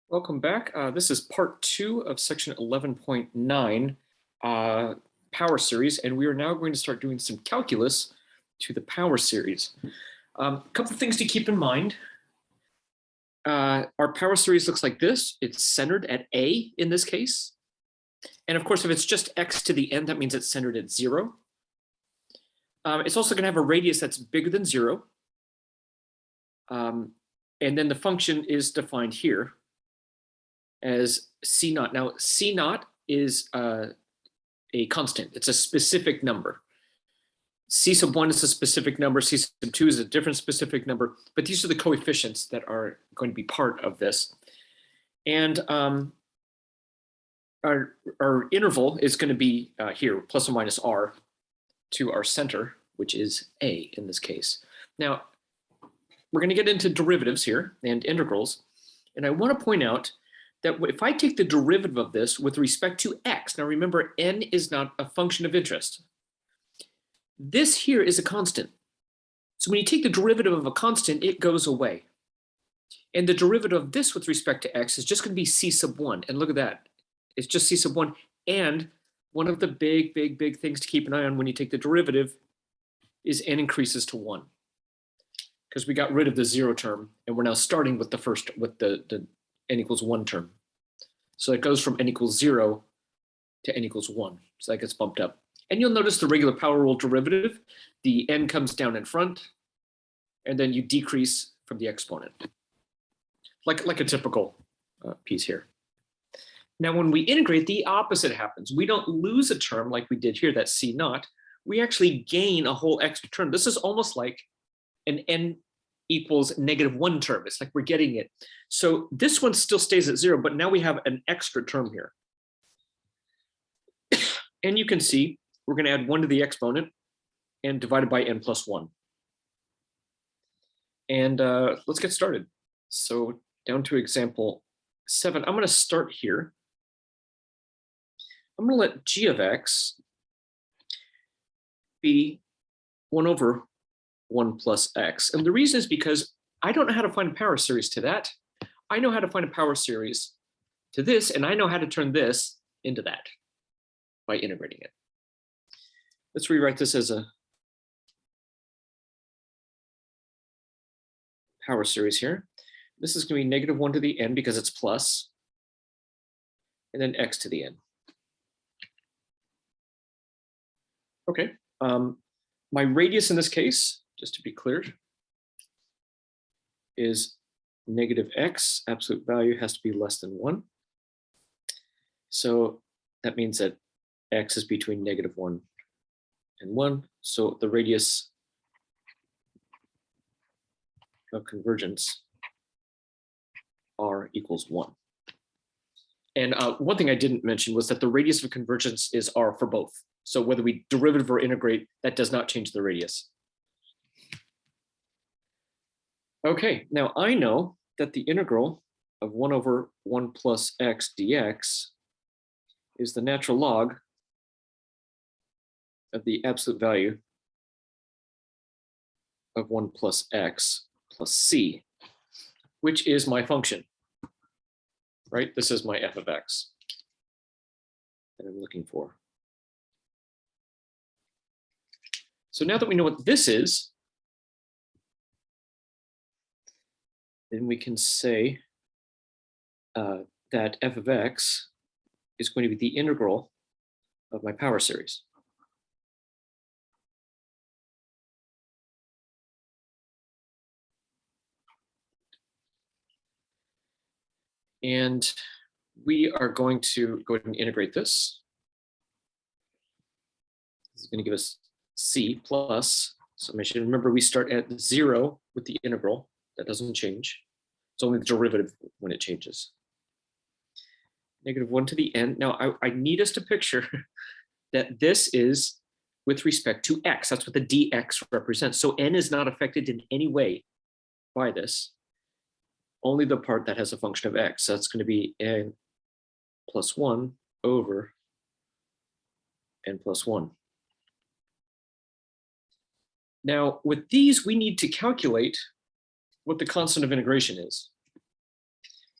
Welcome back. This is part 2 of section 11.9 power series, and we are now going to start doing some calculus to the power series. A couple of things to keep in mind. Our power series looks like this. It's centered at A in this case. And of course, if it's just x to the n, that means it's centered at 0. It's also going to have a radius that's bigger than 0. And then the function is defined here as C naught. Now, C naught is a constant. It's a specific number. C sub 1 is a specific number. C sub 2 is a different specific number. But these are the coefficients that are going to be part of this. And our interval is going to be here, plus or minus r, to our center, which is A in this case. Now, we're going to get into derivatives here and integrals. And I want to point out that if I take the derivative of this with respect to x, now remember, n is not a function of interest. This here is a constant. So when you take the derivative of a constant, it goes away. And the derivative of this with respect to x is just going to be c sub 1. And look at that. It's just c sub 1. And one of the big things to keep an eye on when you take the derivative is n increases to 1. Because we got rid of the 0 term, and we're now starting with the n equals 1 term. So it goes from n equals 0 to n equals 1. So that gets bumped up. And you'll notice the regular power rule derivative, the n comes down in front, and then you decrease from the exponent. Like a typical piece here. Now, when we integrate, the opposite happens. We don't lose a term like we did here, that's C naught. We actually gain a whole extra term. This is almost like an n equals -1 term. It's like we're getting it. So this one still stays at 0, but now we have an extra term here. And you can see we're going to add 1 to the exponent and divide it by n plus 1. And let's get started. So down to example 7. I'm going to start here. I'm going to let g of x be 1 over 1 plus x. And the reason is because I don't know how to find a power series to that. I know how to find a power series to this, and I know how to turn this into that by integrating it. Let's rewrite this as a power series here. This is going to be -1 to the n because it's plus, and then x to the n. Okay. My radius in this case, just to be clear, is -x. Absolute value has to be less than 1. So that means that x is between -1 and 1. So the radius of convergence r equals 1. And one thing I didn't mention was that the radius of convergence is r for both. So whether we derivative or integrate, that does not change the radius. Okay, now I know that the integral of 1 over 1 plus x dx is the natural log of the absolute value of 1 plus x plus c, which is my function, right? This is my f of x that I'm looking for. So now that we know what this is, then we can say that f of x is going to be the integral of my power series. And we are going to go ahead and integrate this. This is going to give us c plus summation. Remember, we start at 0 with the integral. That doesn't change. It's only the derivative when it changes. -1 to the n. Now, I need us to picture that this is with respect to x. That's what the dx represents. So n is not affected in any way by this. Only the part that has a function of x. So that's going to be n plus 1 over n plus 1. Now, with these, we need to calculate what the constant of integration is.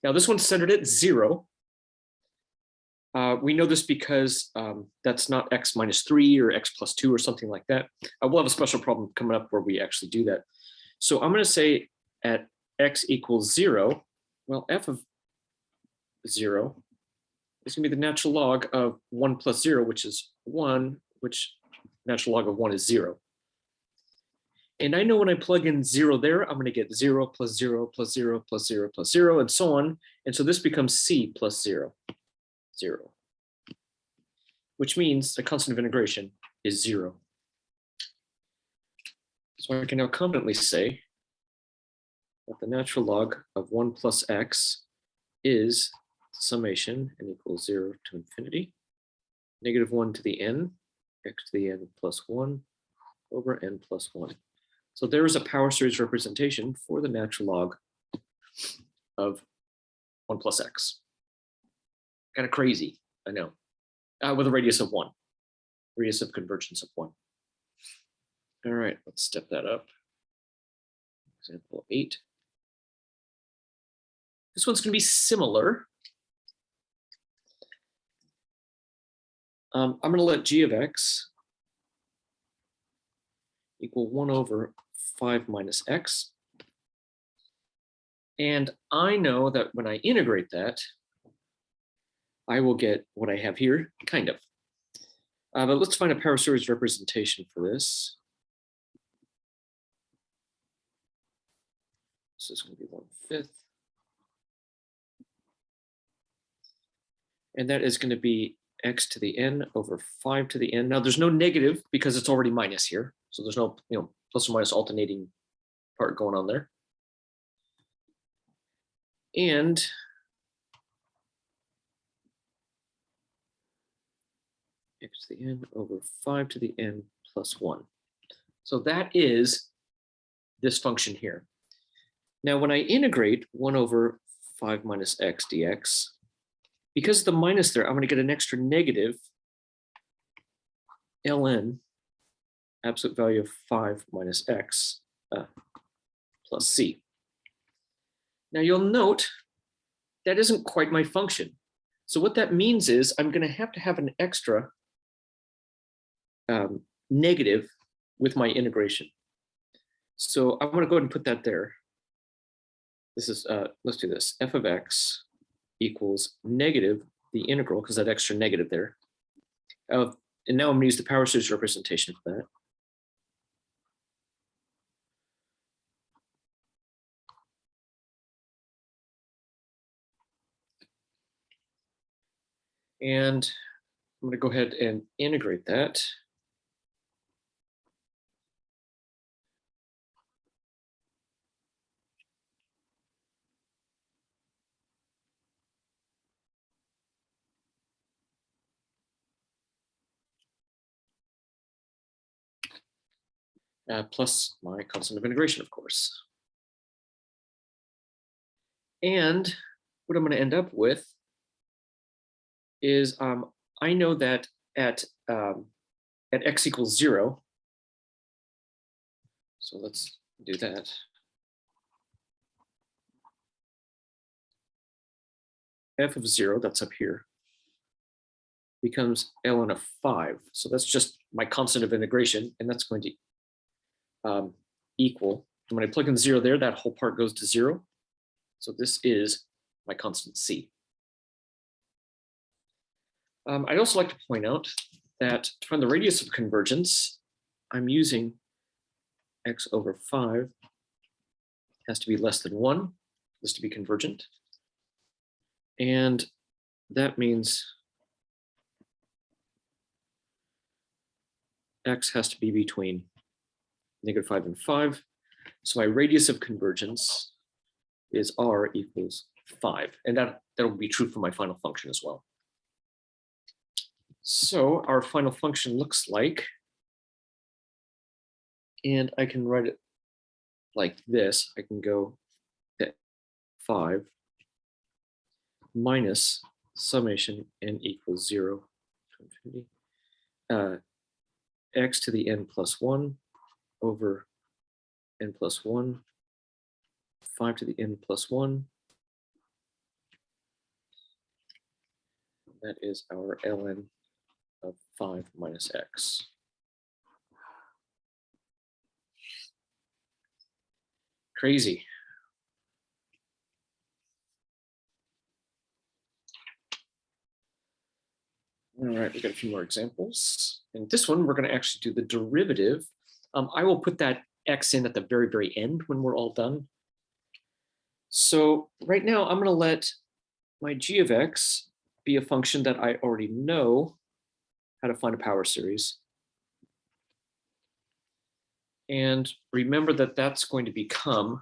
Now this one's centered at 0. We know this because that's not x minus 3 or x plus 2 or something like that. We'll have a special problem coming up where we actually do that. So I'm going to say at x equals 0, well, f of 0 is going to be the natural log of 1 plus 0, which is 1, which natural log of 1 is 0. And I know when I plug in 0 there, I'm going to get 0 plus 0 plus 0 plus 0 plus 0, and so on. And so this becomes c plus 0, 0, which means the constant of integration is 0. So I can now confidently say that the natural log of 1 plus x is summation n equals 0 to infinity, negative 1 to the n, x to the n plus 1 over n plus 1. So there is a power series representation for the natural log of 1 plus x. Kind of crazy, I know, with a radius of 1, radius of convergence of 1. All right, let's step that up. Example 8. This one's going to be similar. I'm going to let g of x equal 1 over 5 minus x. And I know that when I integrate that, I will get what I have here, kind of. But let's find a power series representation for this. This is going to be 1/5. And that is going to be x to the n over 5 to the n. Now there's no negative because it's already minus here. So there's no plus or minus alternating part going on there. And x to the n over 5 to the n plus 1. So that is this function here. Now when I integrate 1 over 5 minus x dx, because of the minus there, I'm going to get an extra negative ln, absolute value of 5 minus x plus c. Now you'll note that isn't quite my function. So what that means is I'm going to have an extra negative with my integration. So I'm going to go ahead and put that there. This is, let's do this. F of x equals negative the integral, because that extra negative there. And now I'm going to use the power series representation for that. And I'm going to go ahead and integrate that. Plus my constant of integration, of course. And what I'm going to end up with is I know that at x equals 0, so let's do that. F of 0, that's up here, becomes ln of 5. So that's just my constant of integration, and that's going to equal. And when I plug in 0 there, that whole part goes to 0. So this is my constant c. I'd also like to point out that to find the radius of convergence, I'm using x over 5 has to be less than 1 for this to be convergent. And that means x has to be between negative 5 and 5. So my radius of convergence is r equals 5. And that'll be true for my final function as well. So our final function looks like, and I can write it like this. I can go to 5 minus summation n equals 0 to infinity, x to the n plus 1 over n plus 1, 5 to the n plus 1, That is our ln of 5 minus x. Crazy. All right, we've got a few more examples. In this one, we're going to actually do the derivative. I will put that x in at the very, very end when we're all done. So right now, I'm going to let my g of x be a function that I already know how to find a power series. And remember that that's going to become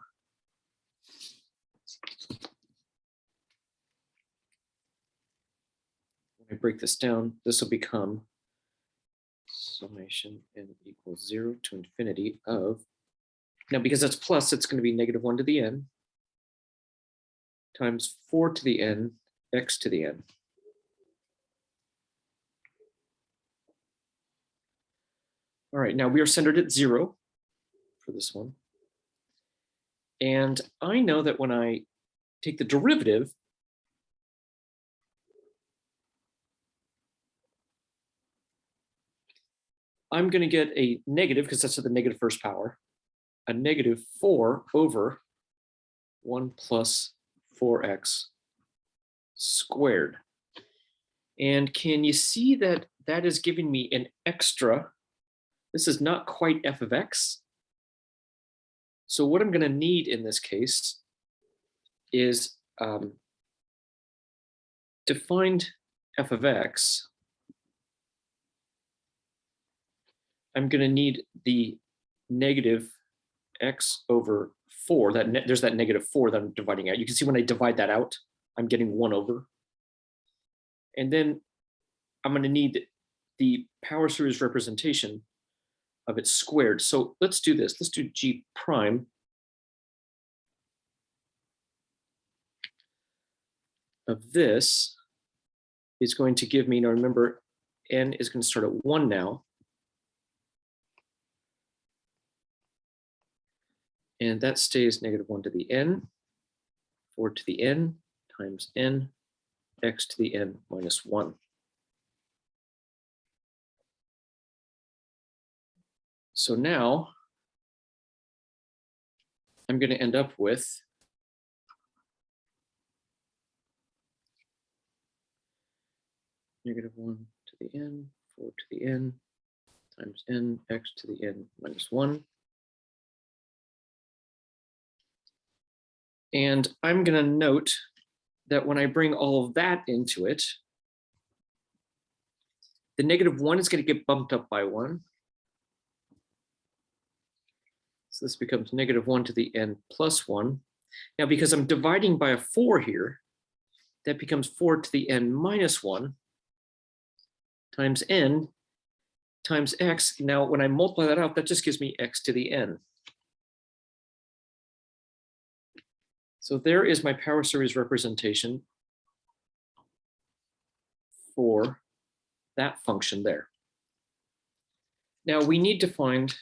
I break this down, this will become summation n equals 0 to infinity of, now because that's plus, it's going to be negative 1 to the n times 4 to the n x to the n. All right, now we are centered at 0 for this one. And I know that when I take the derivative, I'm going to get a negative, because that's to the negative first power, a negative 4 over 1 plus 4x squared. And can you see that that is giving me an extra? This is not quite f of x. So what I'm going to need in this case is to find f of x, I'm going to need the negative x over 4. There's that negative 4 that I'm dividing out. You can see when I divide that out, I'm getting 1 over. And then I'm going to need the power series representation of it squared. So let's do this. Let's do g prime of this is going to give me, now remember, n is going to start at 1 now. And that stays negative 1 to the n, 4 to the n times n, x to the n minus 1. So now I'm going to end up with negative 1 to the n, 4 to the n times n, x to the n minus 1. And I'm going to note that when I bring all of that into it, the negative 1 is going to get bumped up by 1. So this becomes negative 1 to the n plus 1. Now, because I'm dividing by a 4 here, that becomes 4 to the n minus 1 times n times x. Now, when I multiply that out, that just gives me x to the n. So there is my power series representation for that function there. Now we need to find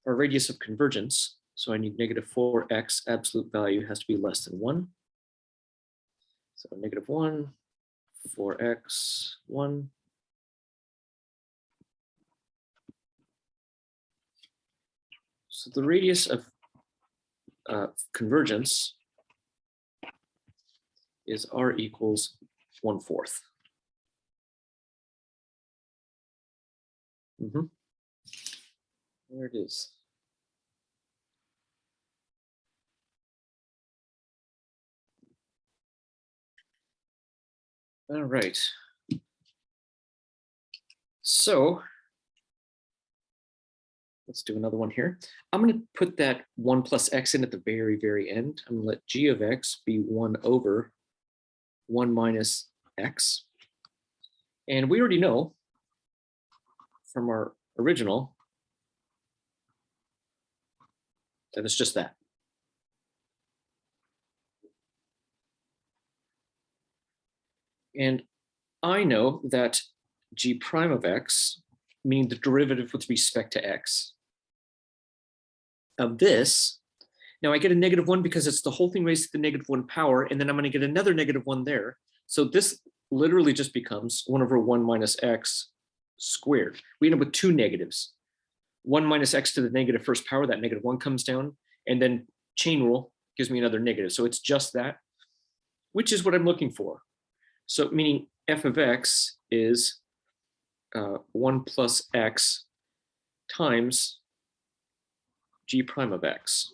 our radius of convergence. So I need negative 4x, absolute value has to be less than 1. So negative 1, 4x, 1. So the radius of convergence is r equals 1/4. There it is. All right. So let's do another one here. I'm going to put that 1 plus x in at the very, very end. I'm going to let g of x be 1 over 1 minus x. And we already know from our original that it's just that. And I know that g prime of x, meaning the derivative with respect to x, of this, now I get a negative 1 because it's the whole thing raised to the negative 1 power, and then I'm going to get another negative 1 there. So this literally just becomes 1 over 1 minus x squared. We end up with two negatives. 1 minus x to the negative first power, that negative 1 comes down, and then chain rule gives me another negative. So it's just that, which is what I'm looking for. So meaning f of x is 1 plus x times g prime of x.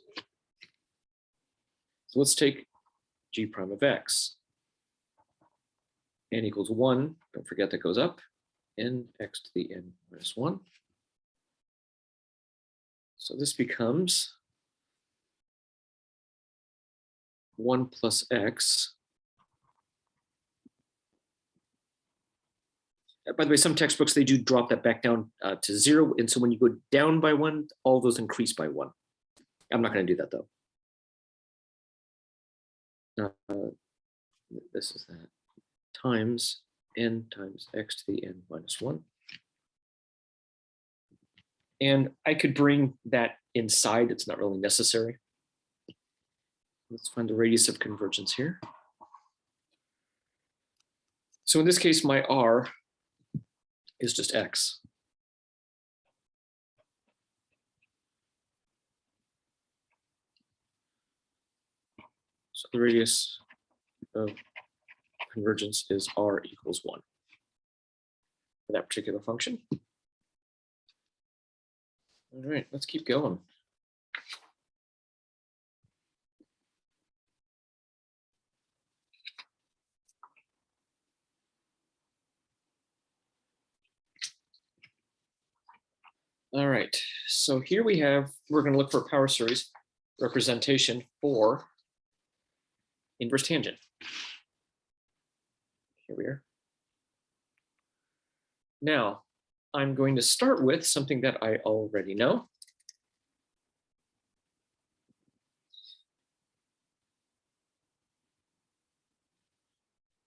So let's take g prime of x. N equals 1, don't forget that goes up, n x to the n minus 1. So this becomes 1 plus x. By the way, some textbooks, they do drop that back down to 0. And so when you go down by 1, all those increase by 1. I'm not going to do that, though. This is that. Times n times x to the n minus 1. And I could bring that inside. It's not really necessary. Let's find the radius of convergence here. So in this case, my r is just x. So the radius of convergence is r equals 1 for that particular function. All right, let's keep going. All right, so here we're going to look for a power series representation for inverse tangent. Here we are. Now, I'm going to start with something that I already know.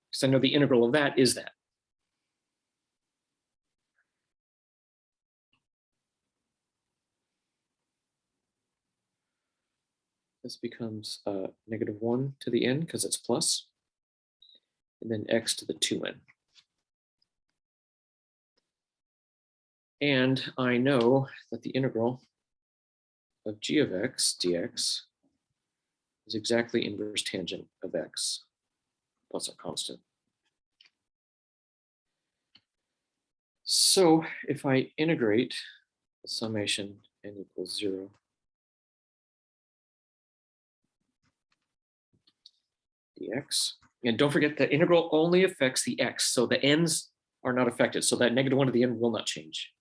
Because I know the integral of that is that. This becomes negative 1 to the n because it's plus, and then x to the 2n. And I know that the integral of g of x dx is exactly inverse tangent of x plus a constant. So if I integrate the summation n equals 0 dx, and don't forget that integral only affects the x, so the n's are not affected, so that negative 1 to the n will not change.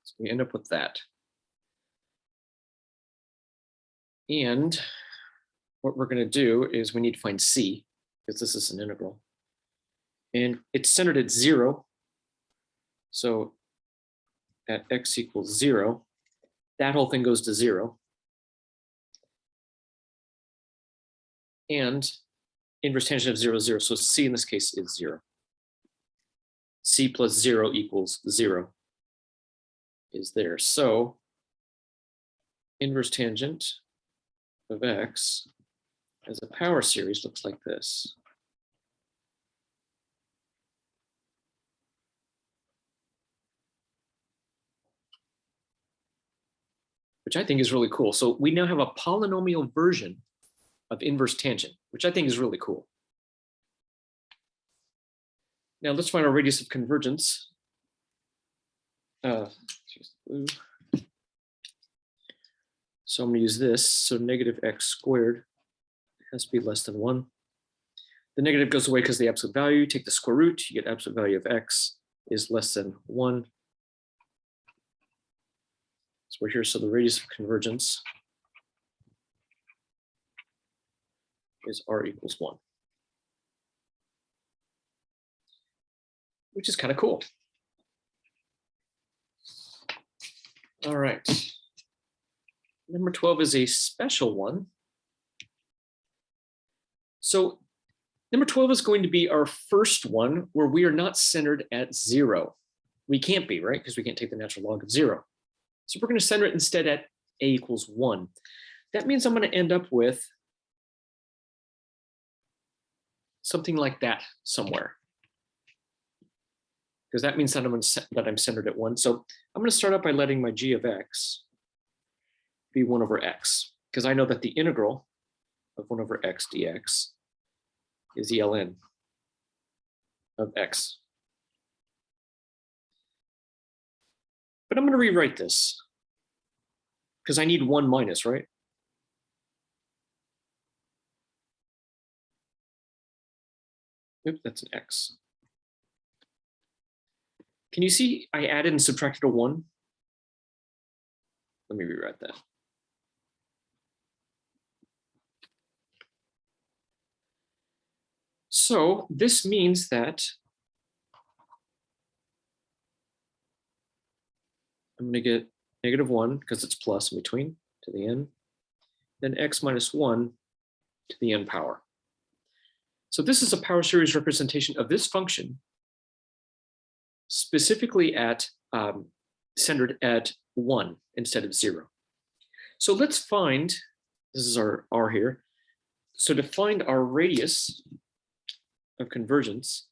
So we end up with that. And what we're going to do is we need to find c, because this is an integral. And it's centered at 0. So at x equals 0, that whole thing goes to 0. And inverse tangent of 0 is 0. So c in this case is 0. C plus 0 equals 0 is there. So inverse tangent of x as a power series looks like this. Which I think is really cool. So we now have a polynomial version of inverse tangent, which I think is really cool. Now let's find our radius of convergence. So I'm going to use this. So negative x squared has to be less than 1. The negative goes away because the absolute value. You take the square root, you get absolute value of x is less than 1. So we're here. So the radius of convergence is r equals 1, which is kind of cool. All right. Number 12 is a special one. So Number 12 is going to be our first one where we are not centered at 0. We can't be, right? Because we can't take the natural log of 0. So we're going to center it instead at a equals 1. That means I'm going to end up with something like that somewhere, because that means that I'm centered at 1. So I'm going to start out by letting my g of x be 1 over x, because I know that the integral of 1 over x dx is the ln of x. But I'm going to rewrite this because I need 1 minus, right? Oops, that's an x. Can you see I added and subtracted a 1? Let me rewrite that. So this means that I'm going to get negative 1 because it's plus in between to the n, then x minus 1 to the n power. So this is a power series representation of this function, specifically at centered at 1 instead of 0. So let's find, this is our r here. So to find our radius of convergence,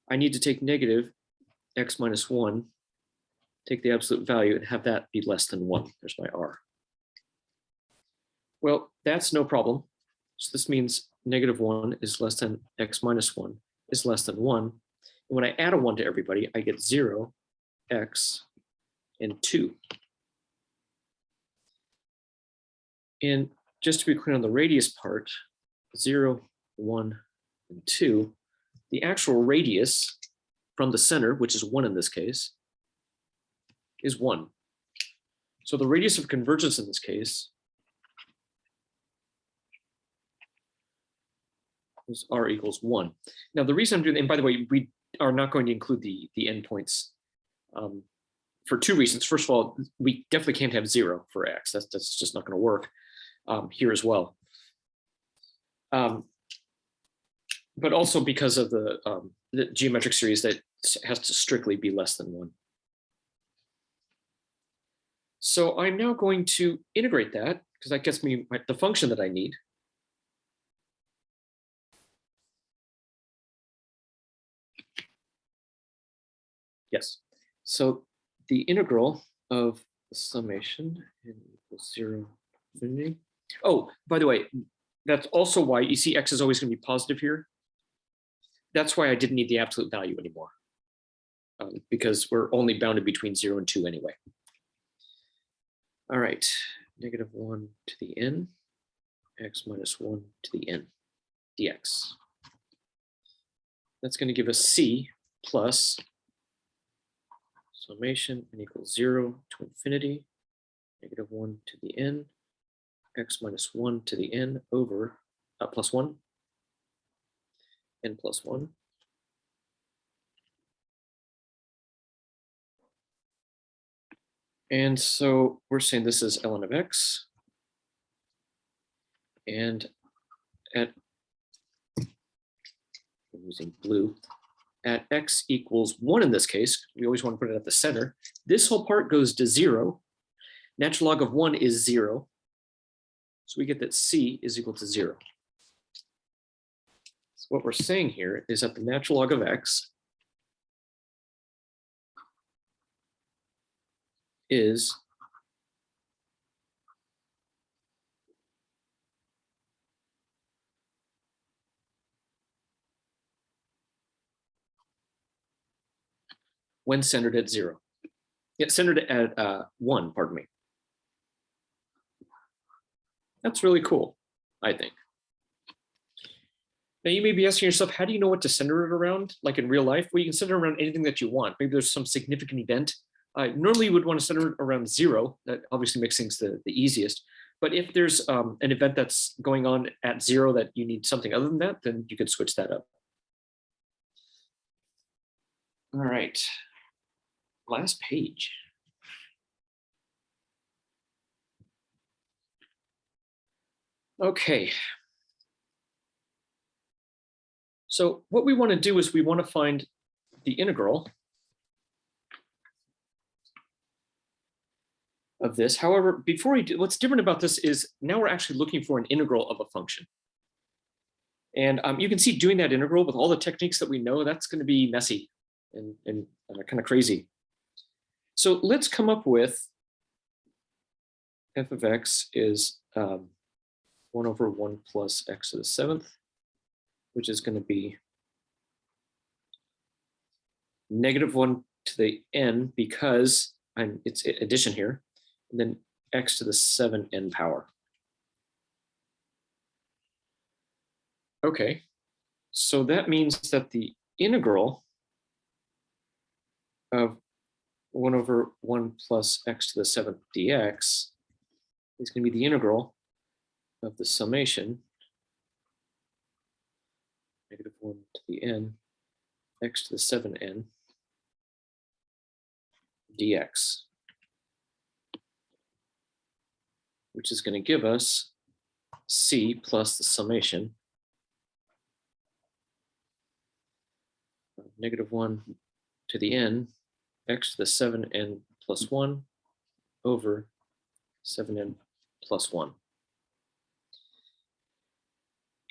I need to take negative x minus 1, take the absolute value, and have that be less than 1. There's my r. Well, that's no problem. So this means negative 1 is less than x minus 1 is less than 1. And when I add a 1 to everybody, I get 0, x, and 2. And just to be clear on the radius part, 0, 1, and 2, the actual radius from the center, which is 1 in this case, is 1. So the radius of convergence in this case is r equals 1. Now the reason I'm doing, and by the way, we are not going to include the endpoints for 2 reasons. First of all, we definitely can't have 0 for x. That's just not going to work here as well. But also because of the geometric series that has to strictly be less than 1. So I'm now going to integrate that because that gets me the function that I need. Yes. So the integral of the summation n equals 0 infinity. Oh, by the way, that's also why you see x is always going to be positive here. That's why I didn't need the absolute value anymore, because we're only bounded between 0 and 2 anyway. All right, negative 1 to the n, x minus 1 to the n dx. That's going to give us c plus summation n equals 0 to infinity, negative 1 to the n, x minus 1 to the n over plus 1, n plus 1. And so we're saying this is ln of x. And at, I'm using blue, at x equals 1 in this case, we always want to put it at the center. This whole part goes to 0. Natural log of 1 is 0. So we get that c is equal to 0. So what we're saying here is that the natural log of x is when centered at 0. Yeah, centered at 1, pardon me. That's really cool, I think. Now you may be asking yourself, how do you know what to center it around? Like in real life, well, you can center it around anything that you want. Maybe there's some significant event. Normally you would want to center it around 0. That obviously makes things the easiest. But if there's an event that's going on at 0 that you need something other than that, then you could switch that up. All right, last page. Okay. So what we want to do is we want to find the integral of this. However, before we do, what's different about this is now we're actually looking for an integral of a function. And you can see doing that integral with all the techniques that we know, that's going to be messy and kind of crazy. So let's come up with f of x is 1 over 1 plus x to the 7th, which is going to be -1 to the n because it's addition here, and then x to the 7n power. Okay, so that means that the integral of 1 over 1 plus x to the 7th dx is going to be the integral of the summation -1 to the n x to the 7n dx, which is going to give us c plus the summation of -1 to the n x to the 7n plus 1 over 7n plus 1.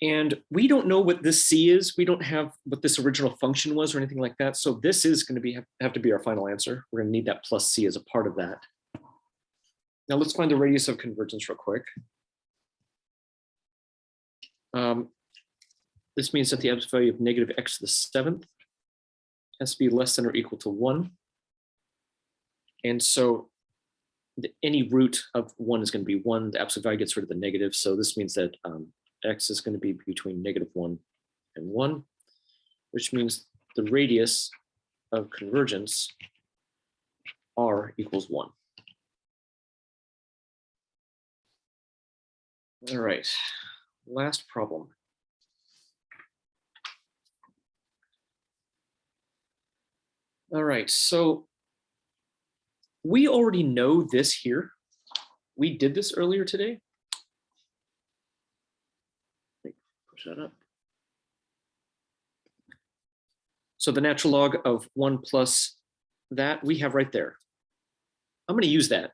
And we don't know what this c is. We don't have what this original function was or anything like that. So this is going to have to be our final answer. We're going to need that plus c as a part of that. Now let's find the radius of convergence real quick. This means that the absolute value of negative x to the 7th has to be less than or equal to 1. And so any root of 1 is going to be 1. The absolute value gets rid of the negative. So this means that x is going to be between -1 and 1, which means the radius of convergence r equals 1. All right, last problem. All right, so we already know this here. We did this earlier today. Push that up. So the natural log of 1 plus that we have right there. I'm going to use that.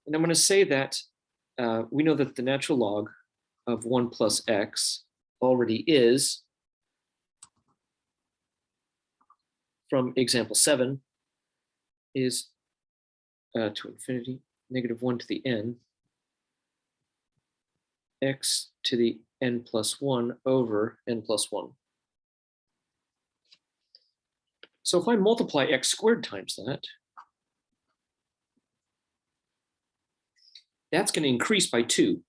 And I'm going to say that we know that the natural log of 1 plus x already is, from example 7, is to infinity, -1 to the n, x to the n plus 1 over n plus 1. So if I multiply x squared times that, that's going to increase by 2.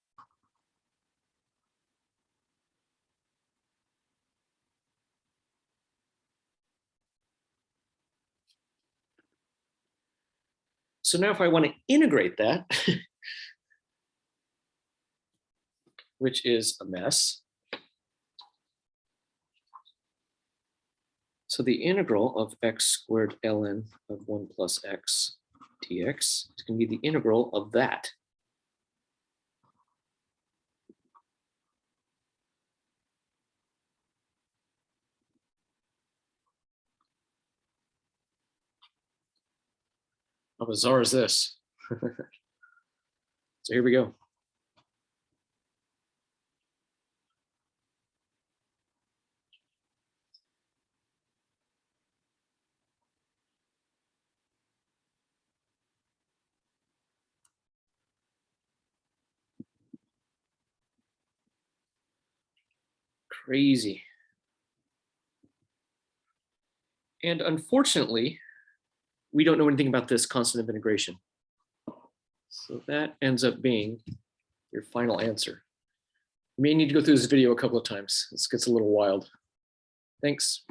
So now if I want to integrate that, which is a mess. So the integral of x squared ln of 1 plus x dx is going to be the integral of that. How bizarre is this? So here we go. Crazy. And unfortunately, we don't know anything about this constant of integration. So that ends up being your final answer. You may need to go through this video a couple of times. This gets a little wild. Thanks.